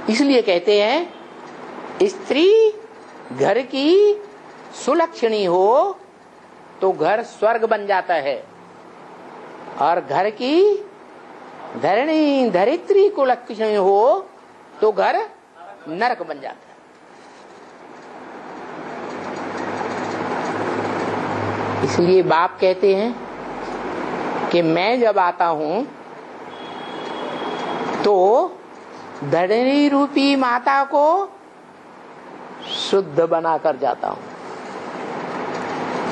इसलिए कहते हैं स्त्री घर की सुलक्षणी हो तो घर स्वर्ग बन जाता है, और घर की धरणी धरित्री को लक्षणी हो तो घर नरक बन जाता है। इसलिए बाप कहते हैं कि मैं जब आता हूं तो धरणी रूपी माता को शुद्ध बनाकर जाता हूं।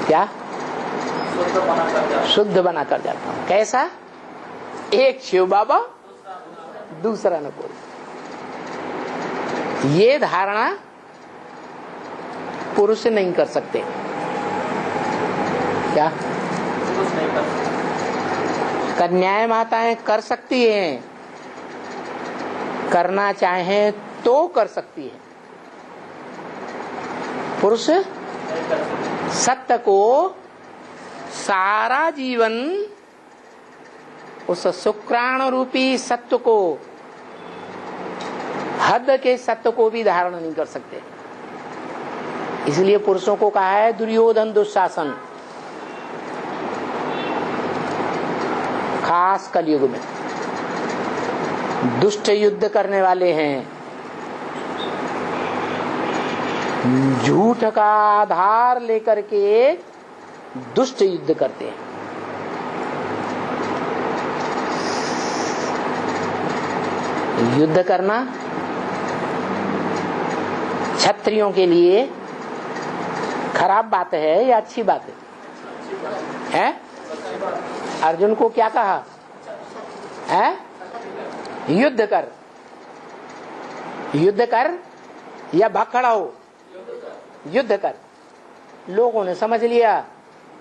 क्या? शुद्ध बनाकर जाता हूं। कैसा? एक शिव बाबा दूसरा न कोई। ये धारणा पुरुष नहीं कर सकते। क्या? कन्याएं माताएं कर सकती हैं, करना चाहें तो कर सकती है। पुरुष सत्य को सारा जीवन उस शुक्राणु रूपी सत्य को, हद के सत्य को भी धारण नहीं कर सकते। इसलिए पुरुषों को कहा है दुर्योधन दुशासन, खास कलयुग में दुष्ट युद्ध करने वाले हैं, झूठ का आधार लेकर के दुष्ट युद्ध करते हैं। युद्ध करना क्षत्रियों के लिए खराब बात है या अच्छी बात है? अर्जुन को क्या कहा है? युद्ध कर, युद्ध कर या भखड़ा हो, युद्ध कर। लोगों ने समझ लिया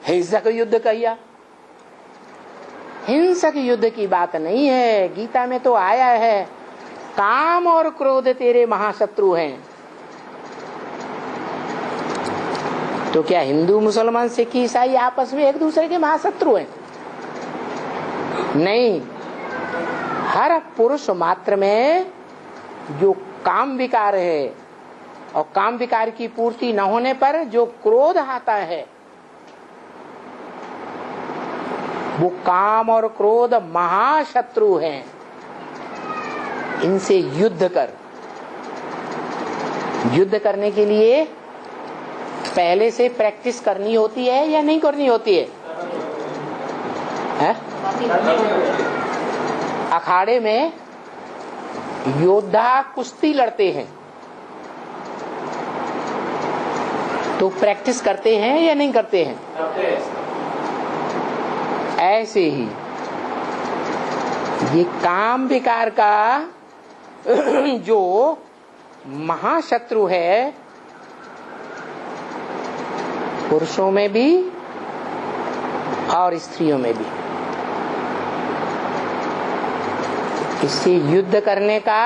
हिंसक युद्ध कहिया। हिंसक युद्ध की बात नहीं है। गीता में तो आया है काम और क्रोध तेरे महाशत्रु हैं। तो क्या हिंदू मुसलमान सिख ईसाई आपस में एक दूसरे के महाशत्रु हैं? नहीं। हर पुरुष मात्र में जो काम विकार है और काम विकार की पूर्ति न होने पर जो क्रोध आता है, वो काम और क्रोध महाशत्रु हैं। इनसे युद्ध कर। युद्ध करने के लिए पहले से प्रैक्टिस करनी होती है या नहीं करनी होती है? अखाड़े में योद्धा कुश्ती लड़ते हैं तो प्रैक्टिस करते हैं या नहीं करते हैं? ऐसे ही ये काम विकार का जो महाशत्रु है, पुरुषों में भी और स्त्रियों में भी, इससे युद्ध करने का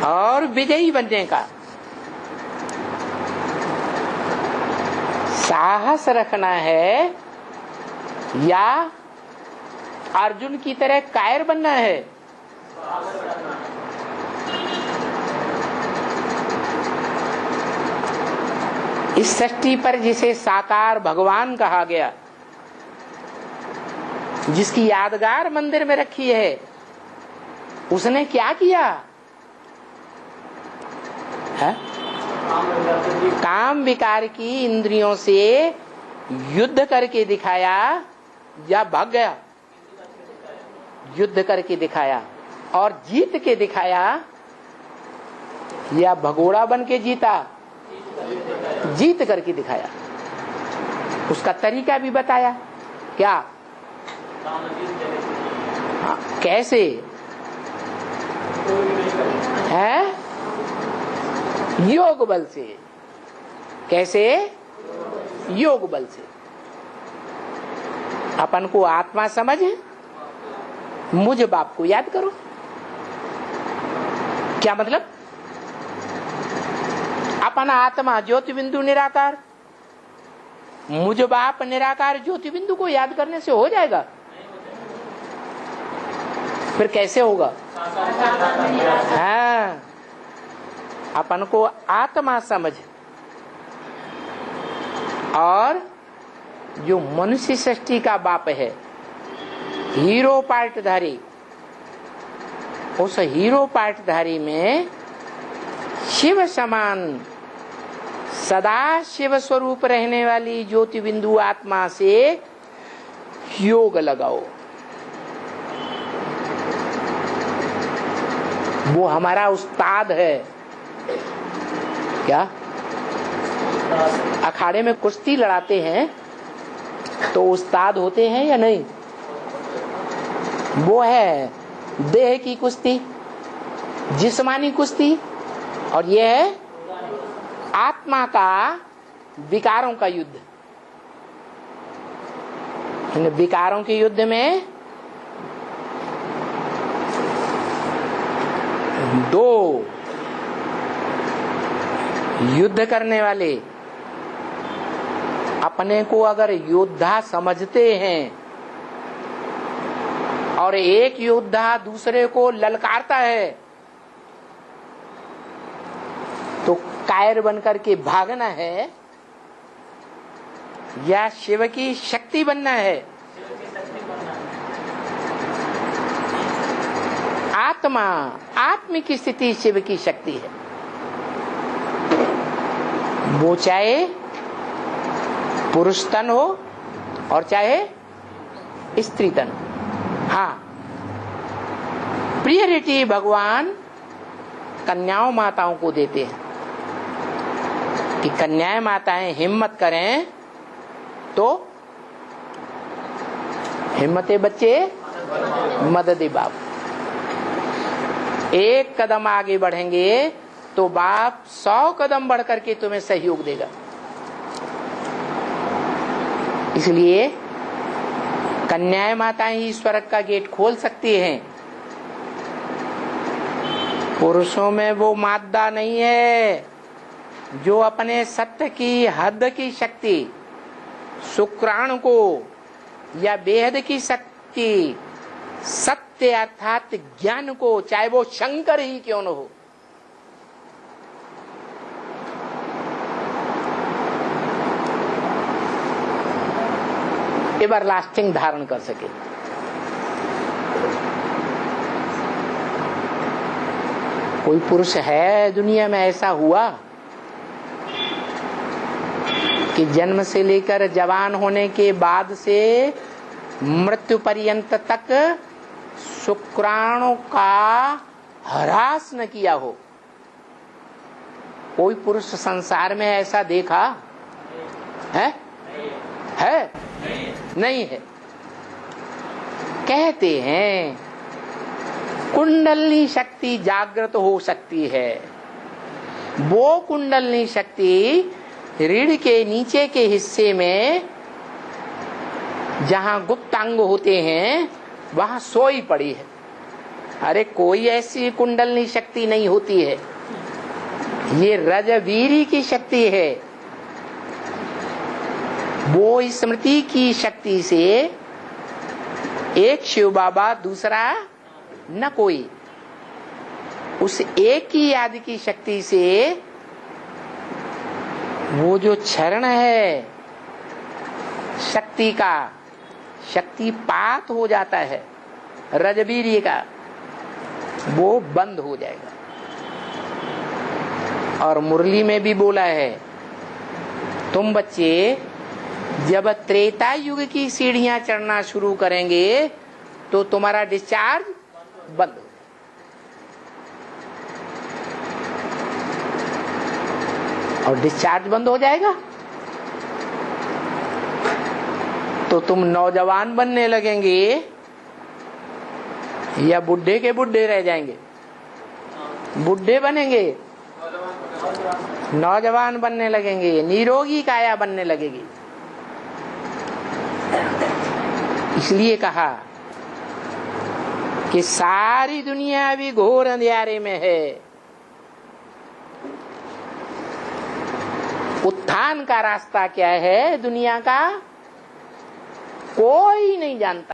और विजयी बनने का साहस रखना है या अर्जुन की तरह कायर बनना है? इस सृष्टि पर जिसे साकार भगवान कहा गया, जिसकी यादगार मंदिर में रखी है, उसने क्या किया है? काम विकार की इंद्रियों से युद्ध करके दिखाया या भाग गया? युद्ध करके दिखाया और जीत के दिखाया या भगोड़ा बन के जीता? जीत करके दिखाया। उसका तरीका भी बताया। क्या? कैसे है? योग बल से। कैसे? योग बल से। अपन को आत्मा समझ, मुझ बाप को याद करो। क्या मतलब? अपन आत्मा ज्योति बिंदु निराकार, मुझ बाप निराकार ज्योति बिंदु को याद करने से हो जाएगा? फिर कैसे होगा? हाँ, अपन को आत्मा समझ। और जो मनुष्य सृष्टि का बाप है, हीरो पार्टधारी, उस हीरो पार्टधारी में शिव समान सदा शिव स्वरूप रहने वाली ज्योति बिंदु आत्मा से योग लगाओ। वो हमारा उस्ताद है। क्या अखाड़े में कुश्ती लड़ाते हैं तो उस्ताद होते हैं या नहीं? वो है देह की कुश्ती, जिस्मानी कुश्ती, और ये है आत्मा का विकारों का युद्ध। इन विकारों के युद्ध में दो युद्ध करने वाले अपने को अगर योद्धा समझते हैं और एक योद्धा दूसरे को ललकारता है तो कायर बनकर के भागना है या शिव की शक्ति बनना है? आत्मा, आत्मिक स्थिति शिव की शक्ति है। वो चाहे पुरुष तन हो और चाहे स्त्री तन। हाँ, प्रियरिटी भगवान कन्याओं माताओं को देते हैं कि कन्याएं माताएं हिम्मत करें तो हिम्मते बच्चे मददे बाप। एक कदम आगे बढ़ेंगे तो बाप 100 कदम बढ़ करके तुम्हें सहयोग देगा। इसलिए कन्याएं माताएं ही स्वर्ग का गेट खोल सकती हैं। पुरुषों में वो मादा नहीं है जो अपने सत्य की हद की शक्ति, शुक्राणु को या बेहद की शक्ति, सत्य अर्थात ज्ञान को, चाहे वो शंकर ही क्यों न हो, एवरलास्टिंग धारण कर सके। कोई पुरुष है दुनिया में ऐसा हुआ कि जन्म से लेकर जवान होने के बाद से मृत्यु पर्यंत तक शुक्राणु का ह्रास न किया हो? कोई पुरुष संसार में ऐसा देखा है? नहीं है। कहते हैं कुंडलनी शक्ति जागृत हो सकती है। वो कुंडलनी शक्ति रीढ़ के नीचे के हिस्से में जहां गुप्तांग होते हैं वहां सोई पड़ी है। अरे कोई ऐसी कुंडलनी शक्ति नहीं होती है, ये रजवीरी की शक्ति है। वो स्मृति की शक्ति से एक शिव बाबा, दूसरा न कोई, उस एक ही याद की शक्ति से वो जो क्षरण है शक्ति का, शक्तिपात हो जाता है रजवीर्य का, वो बंद हो जाएगा। और मुरली में भी बोला है, तुम बच्चे जब त्रेता युग की सीढ़ियां चढ़ना शुरू करेंगे तो तुम्हारा डिस्चार्ज बंद हो। और डिस्चार्ज बंद हो जाएगा तो तुम नौजवान बनने लगेंगे या बुढ़े के बुढ़े रह जाएंगे? बुढ़े बनेंगे, नौजवान बनने लगेंगे, निरोगी काया बनने लगेगी। इसलिए कहा कि सारी दुनिया अभी घोर अंधियारे में है। उत्थान का रास्ता क्या है दुनिया का, कोई नहीं जानता।